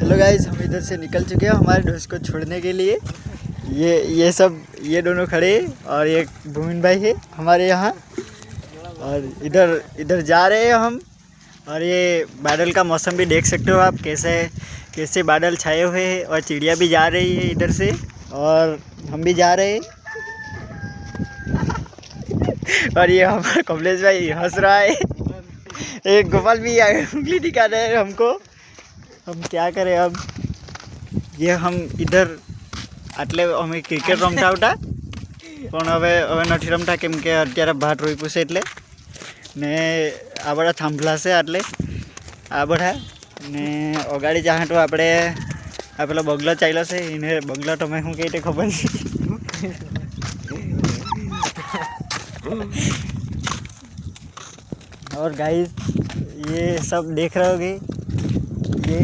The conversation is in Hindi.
हेलो गाइस, हम इधर से निकल चुके हैं हमारे दोस्त को छोड़ने के लिए। ये दोनों खड़े और एक भूमिन भाई है हमारे यहाँ, और इधर इधर जा रहे हैं हम। और ये बादल का मौसम भी देख सकते हो आप, कैसे कैसे बादल छाए हुए हैं, और चिड़िया भी जा रही है इधर से, और हम भी जा रहे हैं। और ये हमारा कमलेश भाई हंस रहा है। एक गोपाल भी उंगली दिखा रहे हैं हमको। हम क्या करें अब। ये हम इधर આટલે અમે ક્રિકેટ રમતા હતા, પણ હવે નથી રમતા કેમ કે અત્યારે ભાત રોપ્યું છે એટલે ને આ બધા થાંભલા છે આટલે આ બધા ને અગાડી જાહે તો આપણે આ પેલો બગલો ચાલ્યો છે એને બગલો તમે શું કહે તે ખબર નહીં। और गाइस ये सब देख रहे होगे, ये